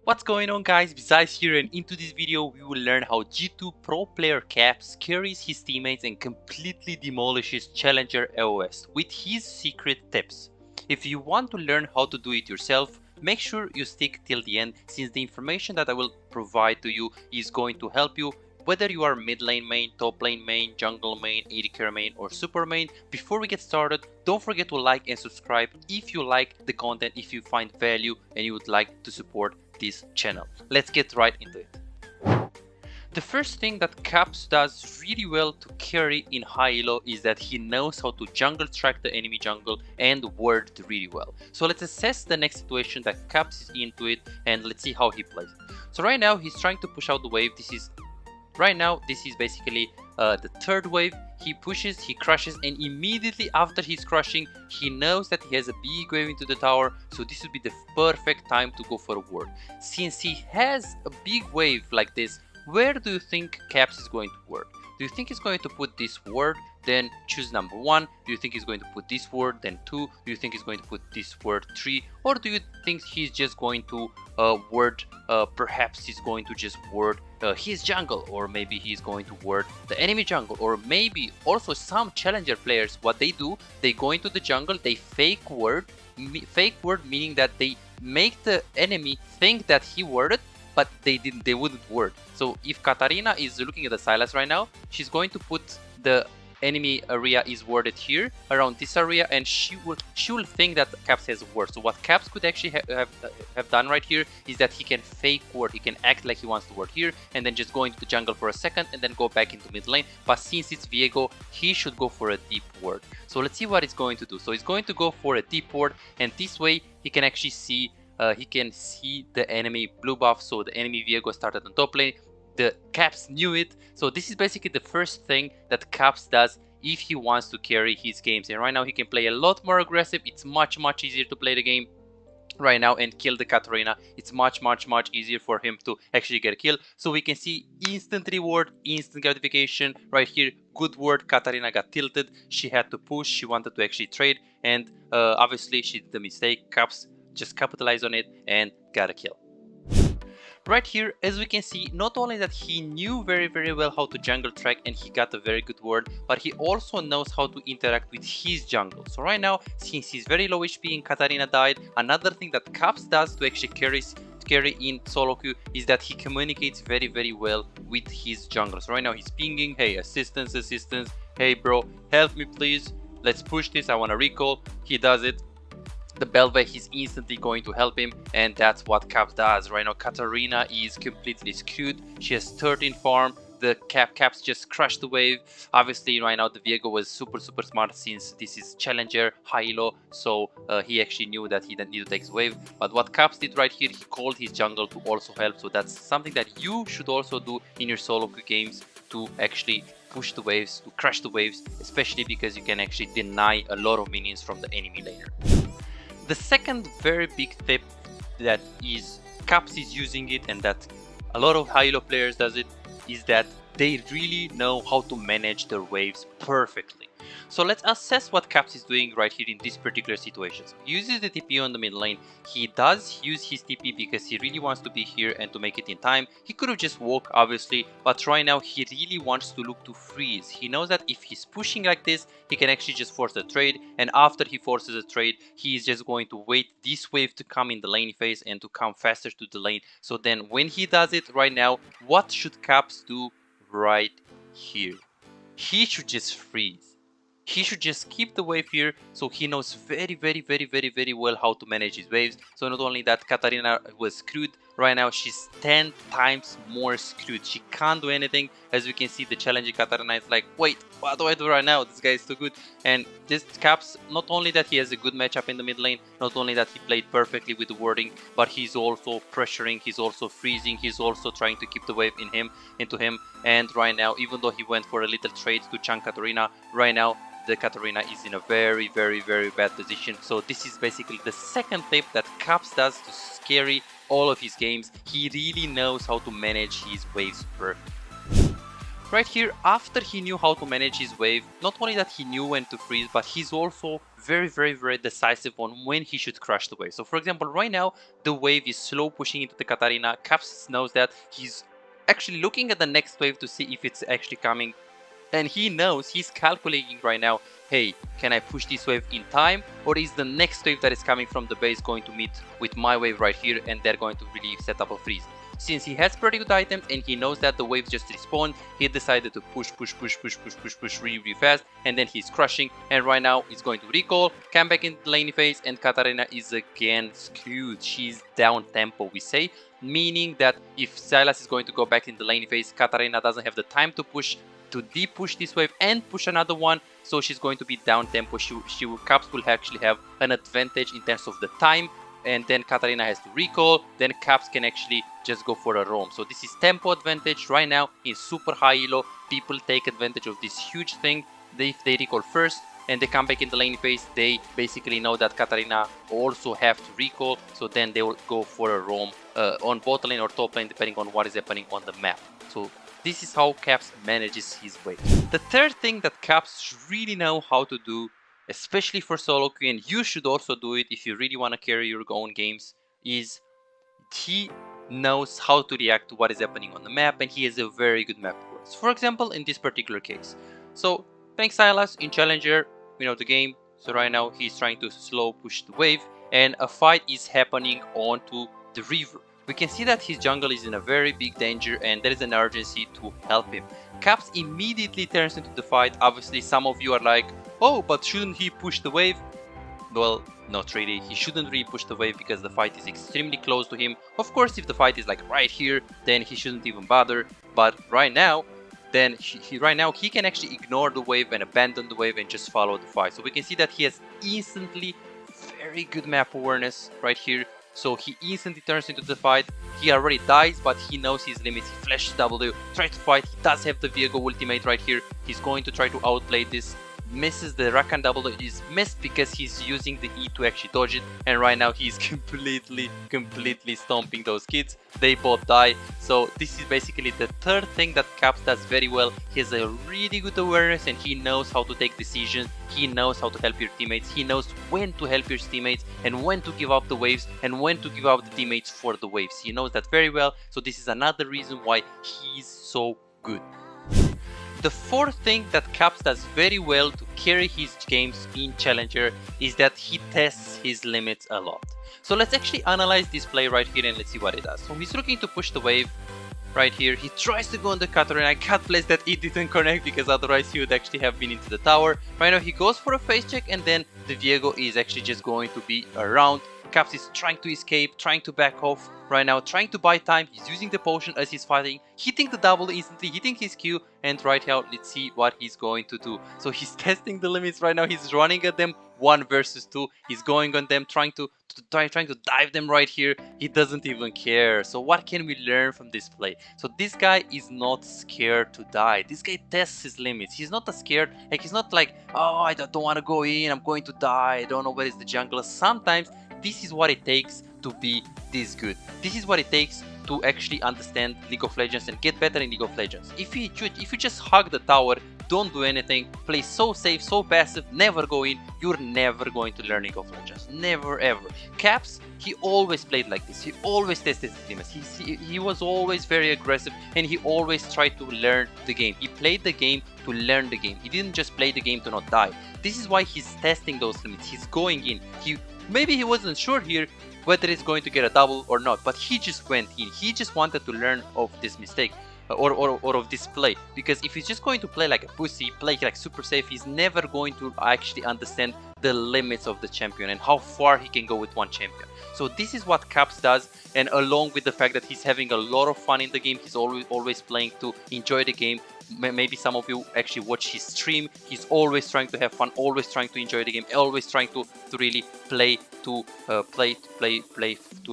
What's going on, guys? Besides here, and into this video we will learn how G2 pro player Caps carries his teammates and completely demolishes challenger AOS with his secret tips. If you want to learn how to do it yourself, make sure you stick till the end, since the information that I will provide to you is going to help you whether you are mid lane main, top lane main, jungle main, AD carry main or super main. Before we get started, don't forget to like and subscribe if you like the content, if you find value and you would like to support this channel. Let's get right into it. The first thing that Caps does really well to carry in high elo is that he knows how to jungle track the enemy jungle and ward really well. So let's assess the next situation that Caps is into it and let's see how he plays. So right now he's trying to push out the wave. This is basically the third wave. He pushes, he crushes, and immediately after he's crushing, he knows that he has a big wave into the tower, so this would be the perfect time to go for a ward. Since he has a big wave like this, where do you think Caps is going to ward? Do you think he's going to put this ward, then choose number 1? Do you think he's going to put this word, then 2? Do you think he's going to put this word 3? Or do you think he's just going to word, perhaps he's going to just word his jungle, or maybe he's going to word the enemy jungle, or maybe also some challenger players, what they do, they go into the jungle, they fake word meaning that they make the enemy think that he worded, but they wouldn't word. So if Katarina is looking at the Silas right now, she's going to put the enemy area is worded here around this area, and she will think that Caps has a word. So what Caps could actually have done right here is that he can fake word, he can act like he wants to word here and then just go into the jungle for a second and then go back into mid lane. But since it's Viego, he should go for a deep word. So let's see what he's going to do. So he's going to go for a deep word, and this way he can actually see the enemy blue buff. So the enemy Viego started on top lane. The Caps knew it, so this is basically the first thing that Caps does if he wants to carry his games. And right now he can play a lot more aggressive. It's much easier to play the game right now and kill the Katarina. It's much easier for him to actually get a kill. So we can see instant reward, instant gratification right here. Good word. Katarina got tilted, she had to push, she wanted to actually trade, and obviously she did the mistake. Caps just capitalized on it and got a kill. Right here, as we can see, not only that he knew very well how to jungle track and he got a very good word, but he also knows how to interact with his jungle. So right now, since he's very low HP and Katarina died, another thing that Caps does to actually carry in SoloQ is that he communicates very well with his junglers. So right now he's pinging, hey, assistance, hey bro, help me please, let's push this, I want to recall. He does it. The Belve, he's instantly going to help him, and that's what Caps does. Right now Katarina is completely screwed. She has 13 farm. The Caps just crushed the wave. Obviously right now the Viego was super smart, since this is challenger high elo, so he actually knew that he didn't need to take his wave. But what Caps did right here, he called his jungle to also help. So that's something that you should also do in your solo queue games, to actually push the waves, to crush the waves, especially because you can actually deny a lot of minions from the enemy laner. The second very big tip that Caps is using it, and that a lot of high elo players does it, is that they really know how to manage their waves perfectly. So let's assess what Caps is doing right here in this particular situation. So he uses the TP on the mid lane. He does use his TP because he really wants to be here and to make it in time. He could have just walked, obviously, but right now he really wants to look to freeze. He knows that if he's pushing like this, he can actually just force a trade, and after he forces a trade, he is just going to wait this wave to come in the lane phase and to come faster to the lane. So then when he does it right now, what should Caps do right here? He should just freeze. He should just keep the wave here, so he knows very well how to manage his waves. So not only that, Katarina was screwed. Right now she's 10 times more screwed. She can't do anything. As we can see, the challenging Katarina is like, wait, what do I do right now? This guy is too good. And this Caps, not only that he has a good matchup in the mid lane, not only that he played perfectly with the wording, but he's also pressuring, he's also freezing, he's also trying to keep the wave into him. And right now, even though he went for a little trade to chunk Katarina, right now the Katarina is in a very bad position. So this is basically the second tip that Caps does to carry all of his games. He really knows how to manage his waves perfectly. Right here, after he knew how to manage his wave, not only that he knew when to freeze, but he's also very decisive on when he should crush the wave. So for example, right now the wave is slow pushing into the Katarina. Caps knows that. He's actually looking at the next wave to see if it's actually coming, and he knows, he's calculating right now, hey, can I push this wave in time, or is the next wave that is coming from the base going to meet with my wave right here and they're going to really set up a freeze. Since he has pretty good items and he knows that the waves just respawn, he decided to push really fast, and then he's crushing, and right now he's going to recall, come back in the lane phase, and Katarina is again screwed. She's down tempo, we say, meaning that if Sylas is going to go back in the lane phase, Katarina doesn't have the time to push, to de-push this wave and push another one, so she's going to be down tempo. Caps will actually have an advantage in terms of the time, and then Katarina has to recall, then Caps can actually just go for a roam. So this is tempo advantage right now in super high elo. People take advantage of this huge thing. If they recall first and they come back in the lane phase, they basically know that Katarina also have to recall, so then they will go for a roam on bot lane or top lane, depending on what is happening on the map. So this is how Caps manages his wave. The third thing that Caps really know how to do, especially for solo queue, and you should also do it if you really want to carry your own games, is he knows how to react to what is happening on the map, and he has a very good map awareness. For example, in this particular case, so playing Sylas in Challenger, we know the game, so right now he's trying to slow push the wave, and a fight is happening onto the river. We can see that his jungle is in a very big danger and there is an urgency to help him. Caps immediately turns into the fight. Obviously some of you are like, oh, but shouldn't he push the wave? Well, not really. He shouldn't really push the wave because the fight is extremely close to him. Of course, if the fight is like right here, then he shouldn't even bother. But right now, then he can actually ignore the wave and abandon the wave and just follow the fight. So we can see that he has instantly very good map awareness right here. So he instantly turns into the fight. He already dies, but he knows his limits. He flashes W, tries to fight. He does have the Viego ultimate right here. He's going to try to outplay this. Misses the Rakan W, is missed because he's using the E to actually dodge it, and right now he's completely stomping those kids. They both die. So this is basically the third thing that Caps does very well. He has a really good awareness and he knows how to take decisions. He knows how to help your teammates. He knows when to help your teammates and when to give up the waves and when to give up the teammates for the waves. He knows that very well. So this is another reason why he's so good. The fourth thing that Caps does very well to carry his games in Challenger is that he tests his limits a lot. So let's actually analyze this play right here and let's see what it does. So he's looking to push the wave right here. He tries to go on the cutter and I can't place that it didn't connect because otherwise he would actually have been into the tower. Right now he goes for a face check and then the Viego is actually just going to be around. Caps is trying to escape, trying to back off right now, trying to buy time. He's using the potion as he's fighting, hitting the double instantly, hitting his Q, and right now let's see what he's going to do. So he's testing the limits right now. He's running at them 1 versus 2. He's going on them, trying to dive them right here. He doesn't even care. So what can we learn from this play? So this guy is not scared to die. This guy tests his limits. He's not scared. Like, he's not like, oh, I don't want to go in, I'm going to die, I don't know where is the jungler. Sometimes this is what it takes to be this good. This is what it takes to actually understand League of Legends and get better in League of Legends. If you just hug the tower, don't do anything, play so safe, so passive, never go in, you're never going to learn League of Legends. Never ever. Caps, he always played like this. He always tested his limits. He was always very aggressive and he always tried to learn the game. He played the game to learn the game. He didn't just play the game to not die. This is why he's testing those limits. He's going in. Maybe he wasn't sure here whether he's going to get a double or not, but he just went in. He just wanted to learn of this mistake or of this play, because if he's just going to play like a pussy, play like super safe, he's never going to actually understand the limits of the champion and how far he can go with one champion. So this is what Caps does, and along with the fact that he's having a lot of fun in the game, he's always playing to enjoy the game. Maybe some of you actually watch his stream. He's always trying to have fun, always trying to enjoy the game, always trying to really play to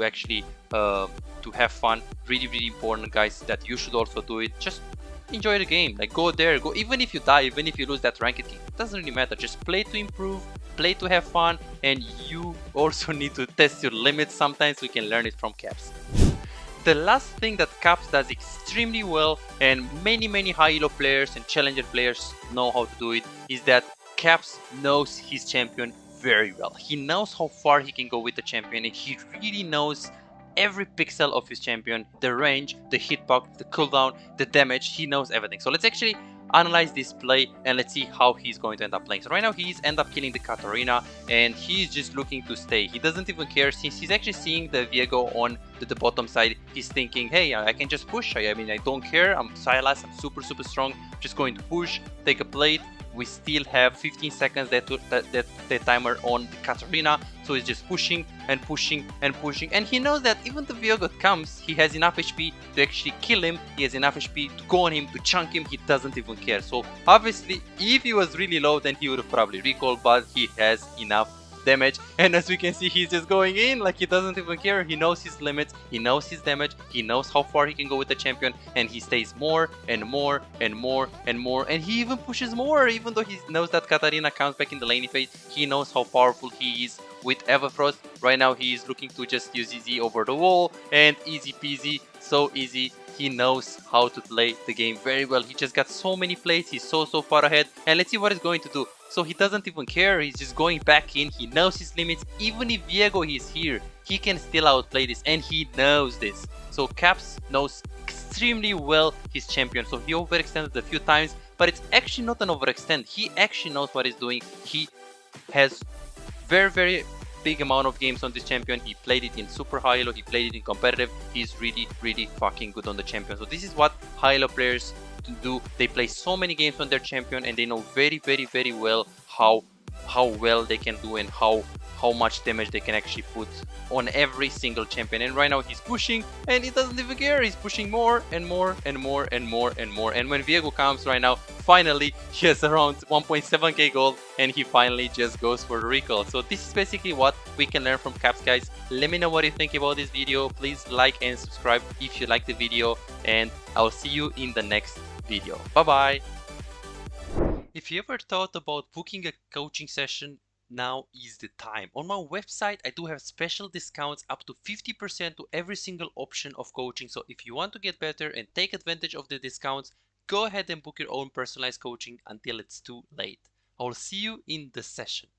actually to have fun. Really important, guys, that you should also do it. Just enjoy the game. Like, go there, go. Even if you die, even if you lose that ranked game, it doesn't really matter. Just play to improve, play to have fun, and you also need to test your limits sometimes. We can learn it from Caps. The last thing that Caps does extremely well, and many high elo players and challenger players know how to do it, is that Caps knows his champion very well. He knows how far he can go with the champion, and he really knows every pixel of his champion, the range, the hitbox, the cooldown, the damage. He knows everything. So let's actually analyze this play and let's see how he's going to end up playing. So right now he's end up killing the Katarina and he's just looking to stay. He doesn't even care since he's actually seeing the Viego on the bottom side. He's thinking, hey, I can just push. I mean, I don't care. I'm Silas. I'm super strong. Just going to push, take a plate. We still have 15 seconds that timer on the Katarina, so he's just pushing and pushing and pushing, and he knows that even the Viego comes, he has enough HP to actually kill him, he has enough HP to go on him, to chunk him, he doesn't even care. So obviously if he was really low then he would have probably recalled, but he has enough damage, and as we can see he's just going in like he doesn't even care. He knows his limits, he knows his damage, he knows how far he can go with the champion, and he stays more and more and more and more, and he even pushes more even though he knows that Katarina comes back in the laning phase. He knows how powerful he is with Everfrost. Right now he is looking to just use EZ over the wall, and easy peasy, so easy. He knows how to play the game very well. He just got so many plays, he's so far ahead, and let's see what he's going to do. So he doesn't even care, he's just going back in, he knows his limits. Even if Viego is here, he can still outplay this, and he knows this. So Caps knows extremely well his champion, so he overextended a few times, but it's actually not an overextend. He actually knows what he's doing. He has very big amount of games on this champion. He played it in super high elo, he played it in competitive. He's really fucking good on the champion. So this is what high elo players do. They play so many games on their champion, and they know very well how well they can do and how much damage they can actually put on every single champion. And right now he's pushing and he doesn't even care. He's pushing more and more and more and more and more. And when Viego comes right now, finally he has around 1.7k gold and he finally just goes for the recall. So this is basically what we can learn from Caps, guys. Let me know what you think about this video. Please like and subscribe if you like the video, and I'll see you in the next video. Bye bye. If you ever thought about booking a coaching session, now is the time. On my website I do have special discounts up to 50% to every single option of coaching. So if you want to get better and take advantage of the discounts, go ahead and book your own personalized coaching until it's too late. I will see you in the session.